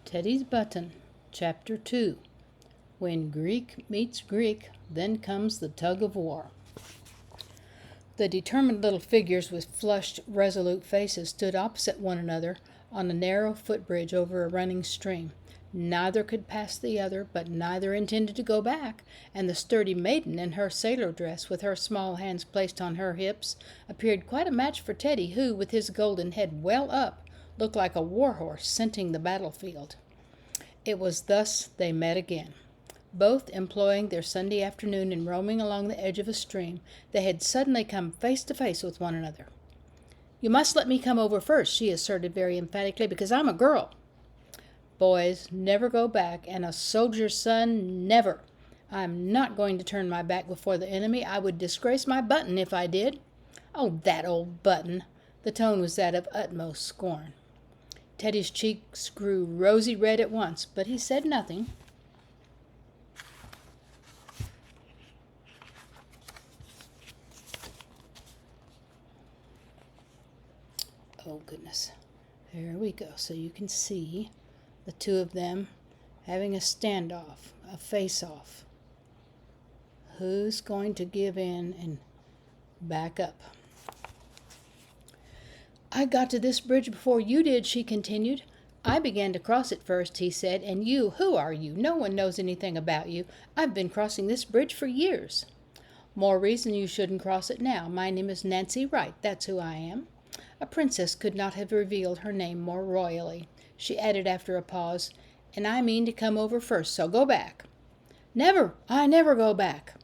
Teddy's Button, Chapter 2. When Greek meets Greek, then comes the tug of war. The determined little figures with flushed, resolute faces stood opposite one another on a narrow footbridge over a running stream. Neither could pass the other, but neither intended to go back, and the sturdy maiden in her sailor dress, with her small hands placed on her hips, appeared quite a match for Teddy, who, with his golden head well up, looked like a war horse scenting the battlefield. It was thus they met again. Both employing their Sunday afternoon in roaming along the edge of a stream, they had suddenly come face to face with one another. "You must let me come over first," she asserted very emphatically, "because I'm a girl." "Boys never go back, and a soldier's son never. I'm not going to turn my back before the enemy. I would disgrace my Button if I did." "Oh, that old Button!" The tone was that of utmost scorn. Teddy's cheeks grew rosy red at once, but he said nothing. Oh, goodness. There we go. So you can see the two of them having a standoff, a face-off. Who's going to give in and back up? "I got to this bridge before you did," she continued. "I began to cross it first," he said, "and you, who are you? No one knows anything about you. I've been crossing this bridge for years." "More reason you shouldn't cross it now. My name is Nancy Wright, that's who I am." A princess could not have revealed her name more royally. She added after a pause, "And I mean to come over first, so go back." "Never! I never go back."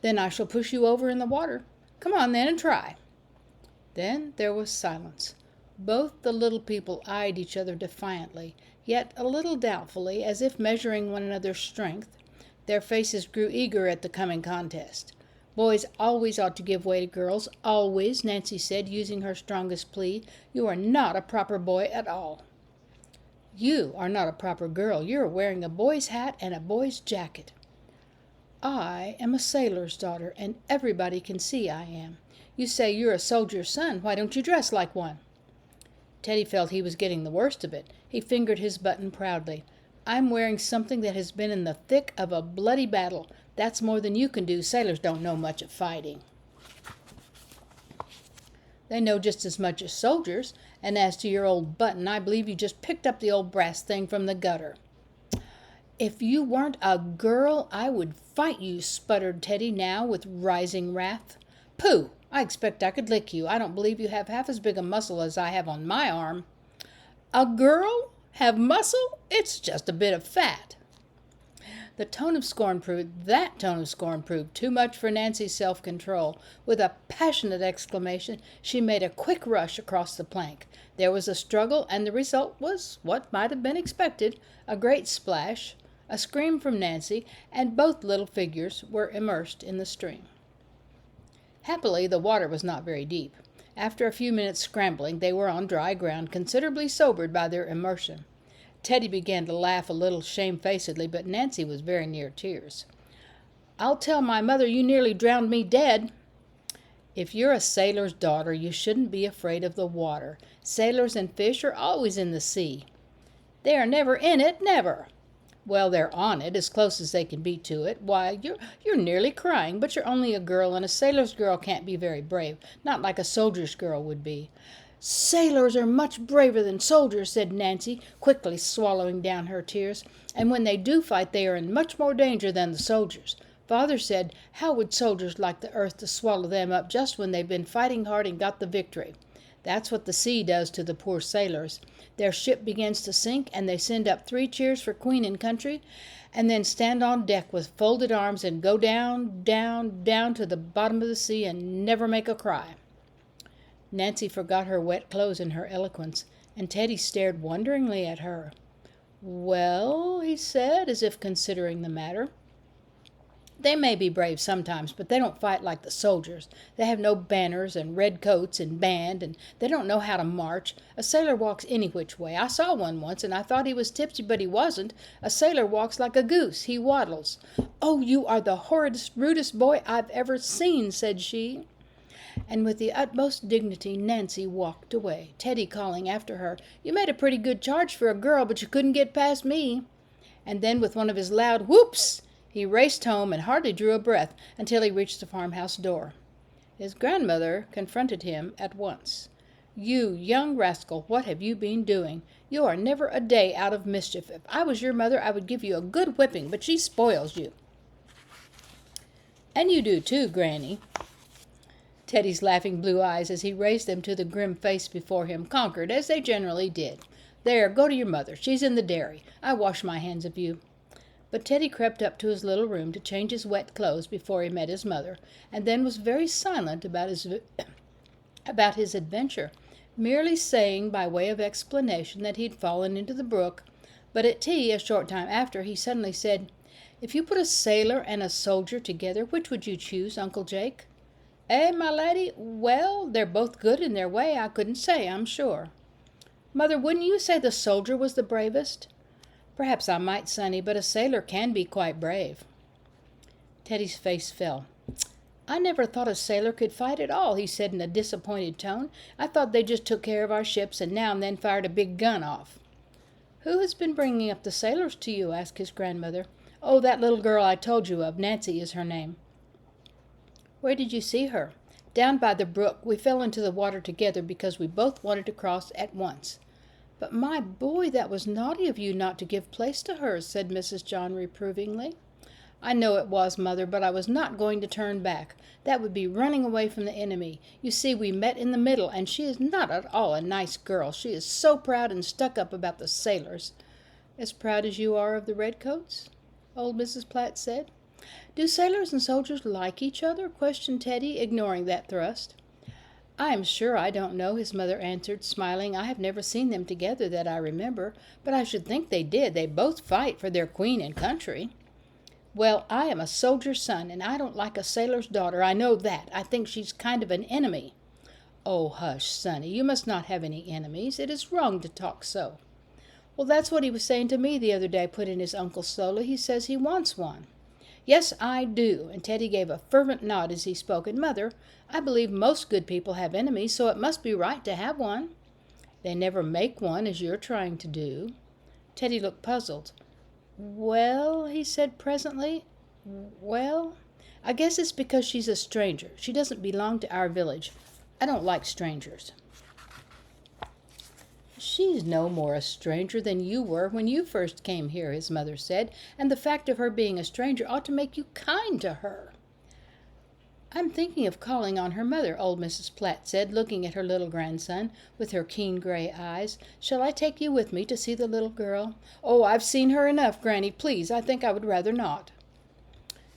"Then I shall push you over in the water. Come on then and try." Then there was silence. Both the little people eyed each other defiantly, yet a little doubtfully, as if measuring one another's strength. Their faces grew eager at the coming contest. "Boys always ought to give way to girls, always," Nancy said, using her strongest plea. "You are not a proper boy at all." "You are not a proper girl. You're wearing a boy's hat and a boy's jacket." "I am a sailor's daughter, and everybody can see I am. You say you're a soldier's son. Why don't you dress like one?" Teddy felt he was getting the worst of it. He fingered his button proudly. "I'm wearing something that has been in the thick of a bloody battle. That's more than you can do. Sailors don't know much of fighting." "They know just as much as soldiers. And as to your old button, I believe you just picked up the old brass thing from the gutter." "If you weren't a girl, I would fight you," sputtered Teddy now with rising wrath. "Pooh! I expect I could lick you. I don't believe you have half as big a muscle as I have on my arm." "A girl? Have muscle? It's just a bit of fat." That tone of scorn proved too much for Nancy's self-control. With a passionate exclamation, she made a quick rush across the plank. There was a struggle, and the result was what might have been expected: a great splash, a scream from Nancy, and both little figures were immersed in the stream. Happily, the water was not very deep. After a few minutes' scrambling, they were on dry ground, considerably sobered by their immersion. Teddy began to laugh a little shamefacedly, but Nancy was very near tears. "I'll tell my mother you nearly drowned me dead." "If you're a sailor's daughter, you shouldn't be afraid of the water. Sailors and fish are always in the sea." "They are never in it, never." "Well, they're on it, as close as they can be to it. Why, you're nearly crying, but you're only a girl, and a sailor's girl can't be very brave, not like a soldier's girl would be." "Sailors are much braver than soldiers," said Nancy, quickly swallowing down her tears. "And when they do fight, they are in much more danger than the soldiers. Father said, how would soldiers like the earth to swallow them up just when they've been fighting hard and got the victory? That's what the sea does to the poor sailors. Their ship begins to sink, and they send up 3 cheers for Queen and country, and then stand on deck with folded arms and go down, down, down to the bottom of the sea and never make a cry." Nancy forgot her wet clothes in her eloquence, and Teddy stared wonderingly at her. "Well," he said, as if considering the matter, "they may be brave sometimes, but they don't fight like the soldiers. They have no banners and red coats and band, and they don't know how to march. A sailor walks any which way. I saw one once, and I thought he was tipsy, but he wasn't. A sailor walks like a goose. He waddles." "Oh, you are the horridest, rudest boy I've ever seen," said she. And with the utmost dignity Nancy walked away, Teddy calling after her, "You made a pretty good charge for a girl, but you couldn't get past me." And then with one of his loud whoops, he raced home and hardly drew a breath until he reached the farmhouse door. His grandmother confronted him at once. "You young rascal, what have you been doing? You are never a day out of mischief. If I was your mother, I would give you a good whipping, but she spoils you." "And you do too, Granny." Teddy's laughing blue eyes, as he raised them to the grim face before him, conquered, as they generally did. "There, go to your mother. She's in the dairy. I wash my hands of you." But Teddy crept up to his little room to change his wet clothes before he met his mother, and then was very silent about his adventure, merely saying by way of explanation that he'd fallen into the brook. But at tea, a short time after, he suddenly said, "If you put a sailor and a soldier together, which would you choose, Uncle Jake?" "Eh, my laddie? Well, they're both good in their way. I couldn't say, I'm sure." "Mother, wouldn't you say the soldier was the bravest?" "Perhaps I might, sonny, but a sailor can be quite brave." Teddy's face fell. "I never thought a sailor could fight at all," he said in a disappointed tone. "I thought they just took care of our ships and now and then fired a big gun off." "Who has been bringing up the sailors to you?" asked his grandmother. "Oh, that little girl I told you of. Nancy is her name." "Where did you see her?" "Down by the brook. We fell into the water together because we both wanted to cross at once." "But, my boy, that was naughty of you not to give place to her," said Mrs. John reprovingly. "I know it was, Mother, but I was not going to turn back. That would be running away from the enemy. You see, we met in the middle, and she is not at all a nice girl. She is so proud and stuck up about the sailors." "As proud as you are of the redcoats?" old Mrs. Platt said. "Do sailors and soldiers like each other?" questioned Teddy, ignoring that thrust. "I am sure I don't know," his mother answered, smiling. "I have never seen them together that I remember, but I should think they did. They both fight for their queen and country." "Well, I am a soldier's son, and I don't like a sailor's daughter. I know that. I think she's kind of an enemy." "Oh, hush, sonny. You must not have any enemies. It is wrong to talk so." "Well, that's what he was saying to me the other day," put in his uncle slowly. "He says he wants one." "Yes, I do," and Teddy gave a fervent nod as he spoke. "And, Mother, I believe most good people have enemies, so it must be right to have one." "They never make one, as you're trying to do." Teddy looked puzzled. "Well," he said presently, "well, I guess it's because she's a stranger. She doesn't belong to our village. I don't like strangers." "She's no more a stranger than you were when you first came here," his mother said, "and the fact of her being a stranger ought to make you kind to her." "I'm thinking of calling on her mother," old Mrs. Platt said, looking at her little grandson with her keen gray eyes. "Shall I take you with me to see the little girl?" "Oh, I've seen her enough, Granny. Please, I think I would rather not."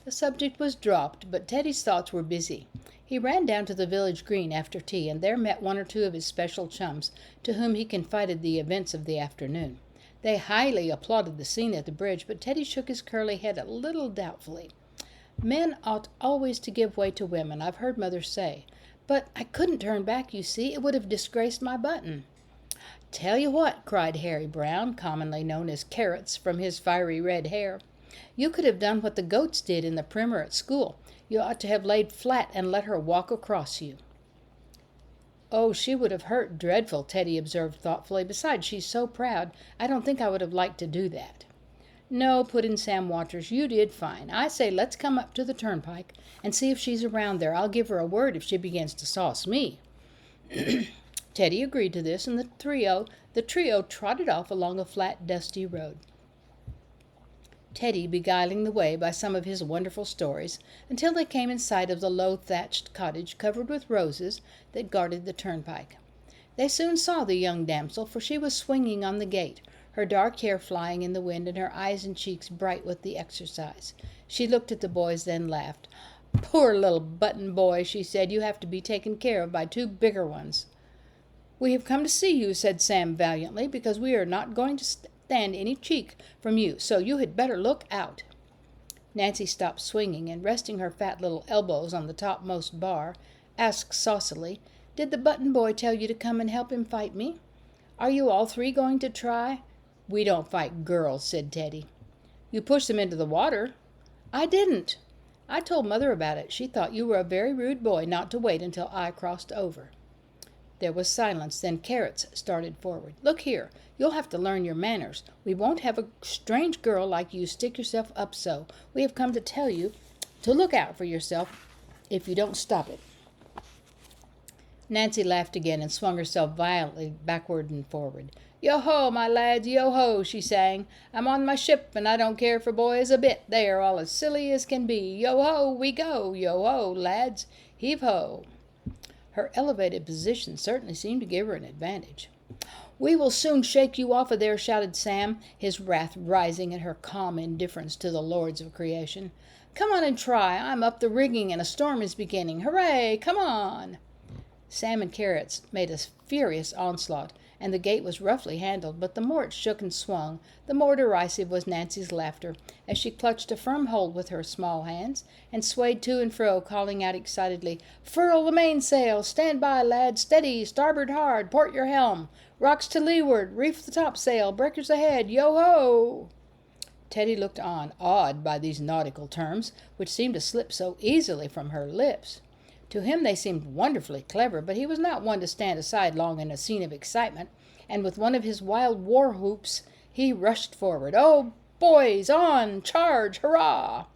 The subject was dropped, but Teddy's thoughts were busy. He ran down to the village green after tea, and there met one or two of his special chums, to whom he confided the events of the afternoon. They highly applauded the scene at the bridge, but Teddy shook his curly head a little doubtfully. "Men ought always to give way to women, I've heard Mother say. But I couldn't turn back, you see. It would have disgraced my button." "Tell you what," cried Harry Brown, commonly known as Carrots from his fiery red hair. "You could have done what the goats did in the primer at school. You ought to have laid flat and let her walk across you." "Oh, she would have hurt dreadful," Teddy observed thoughtfully. "Besides, she's so proud. I don't think I would have liked to do that." "No," put in Sam Waters, "you did fine. I say let's come up to the turnpike and see if she's around there. I'll give her a word if she begins to sauce me." Teddy agreed to this, and the trio trotted off along a flat, dusty road, Teddy beguiling the way by some of his wonderful stories, until they came in sight of the low thatched cottage covered with roses that guarded the turnpike. They soon saw the young damsel, for she was swinging on the gate, her dark hair flying in the wind and her eyes and cheeks bright with the exercise. She looked at the boys, then laughed. "Poor little button boy," she said, "you have to be taken care of by two bigger ones." "We have come to see you," said Sam valiantly, "because we are not going to stand any cheek from you, so you had better look out." Nancy stopped swinging, and resting her fat little elbows on the topmost bar, asked saucily, "Did the button boy tell you to come and help him fight me? Are you all three going to try?" "We don't fight girls," said Teddy. "You pushed them into the water." "I didn't." I told Mother about it. She thought you were a very rude boy not to wait until I crossed over." There was silence. Then Carrots started forward. "Look here, you'll have to learn your manners. We won't have a strange girl like you stick yourself up so. We have come to tell you to look out for yourself if you don't stop it." Nancy laughed again and swung herself violently backward and forward. "Yo-ho, my lads, yo-ho," she sang. "I'm on my ship, and I don't care for boys a bit. They are all as silly as can be. Yo-ho, we go. Yo-ho, lads, heave-ho." Her elevated position certainly seemed to give her an advantage. "We will soon shake you off of there," shouted Sam, his wrath rising at her calm indifference to the lords of creation. "Come on and try. I'm up the rigging and a storm is beginning. Hooray! Come on!" Sam and Carrots made a furious onslaught, and the gate was roughly handled, but the more it shook and swung, the more derisive was Nancy's laughter, as she clutched a firm hold with her small hands, and swayed to and fro, calling out excitedly, "Furl the mainsail! Stand by, lads! Steady! Starboard hard! Port your helm! Rocks to leeward! Reef the topsail! Breakers ahead! Yo-ho!" Teddy looked on, awed by these nautical terms, which seemed to slip so easily from her lips. To him they seemed wonderfully clever, but he was not one to stand aside long in a scene of excitement, and with one of his wild war whoops he rushed forward. "Oh, boys, on! Charge! Hurrah!"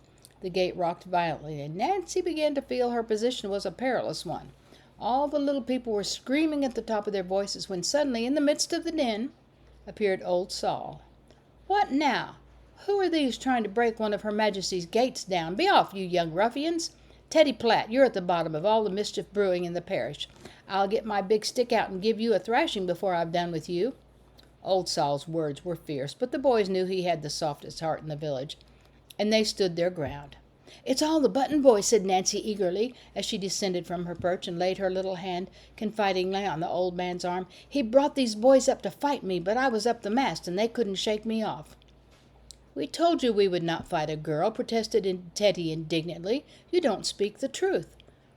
The gate rocked violently, and Nancy began to feel her position was a perilous one. All the little people were screaming at the top of their voices when suddenly, in the midst of the din, appeared old Sol. "What now? Who are these trying to break one of Her Majesty's gates down? Be off, you young ruffians! Teddy Platt, you're at the bottom of all the mischief brewing in the parish. I'll get my big stick out and give you a thrashing before I've done with you." Old Sol's words were fierce, but the boys knew he had the softest heart in the village, and they stood their ground. "It's all the Button boys," said Nancy eagerly, as she descended from her perch and laid her little hand confidingly on the old man's arm. "He brought these boys up to fight me, but I was up the mast, and they couldn't shake me off." "We told you we would not fight a girl," protested Teddy indignantly. "You don't speak the truth."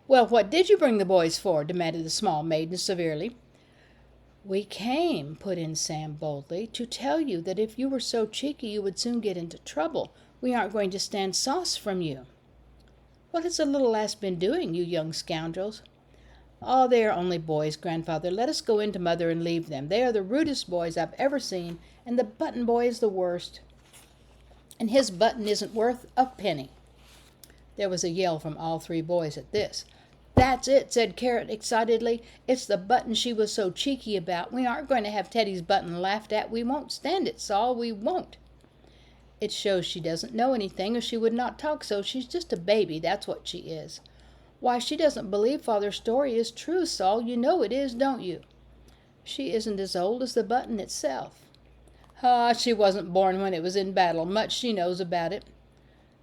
"Well, what did you bring the boys for?" demanded the small maiden severely. "We came," put in Sam boldly, "to tell you that if you were so cheeky you would soon get into trouble. We aren't going to stand sauce from you." "What has the little lass been doing, you young scoundrels?" "Oh, they are only boys, Grandfather. Let us go in to Mother and leave them. They are the rudest boys I've ever seen, and the Button boy is the worst. And his button isn't worth a penny." There was a yell from all three boys at this. "That's it," said Carrot excitedly. "It's the button she was so cheeky about. We aren't going to have Teddy's button laughed at. We won't stand it, Sol. We won't." "It shows she doesn't know anything, or she would not talk so. She's just a baby, that's what she is." "Why, she doesn't believe Father's story is true, Sol. You know it is, don't you?" "She isn't as old as the button itself." "Ah, she wasn't born when it was in battle. Much she knows about it."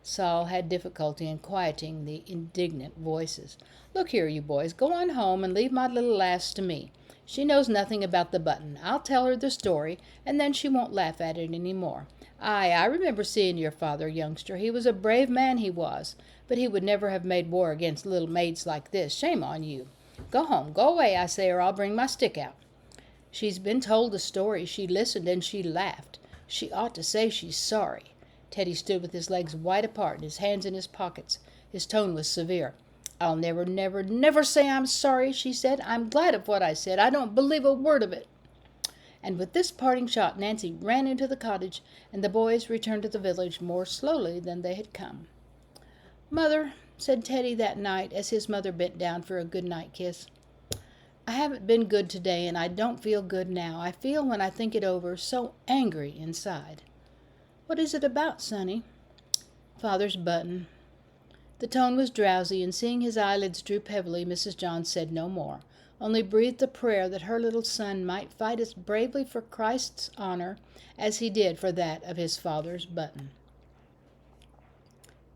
Sol had difficulty in quieting the indignant voices. "Look here, you boys, go on home and leave my little lass to me. She knows nothing about the button. I'll tell her the story, and then she won't laugh at it any more. I remember seeing your father, youngster. He was a brave man, he was, but he would never have made war against little maids like this. Shame on you. Go home, go away, I say, or I'll bring my stick out." "She's been told the story. She listened and she laughed. She ought to say she's sorry." Teddy stood with his legs wide apart and his hands in his pockets. His tone was severe. "I'll never, never, never say I'm sorry," she said. "I'm glad of what I said. I don't believe a word of it." And with this parting shot, Nancy ran into the cottage, and the boys returned to the village more slowly than they had come. "Mother," said Teddy that night, as his mother bent down for a good-night kiss, "I haven't been good today, and I don't feel good now. I feel, when I think it over, so angry inside." "What is it about, Sonny?" "Father's button." The tone was drowsy, and seeing his eyelids droop heavily, Mrs. John said no more, only breathed a prayer that her little son might fight as bravely for Christ's honor as he did for that of his father's button.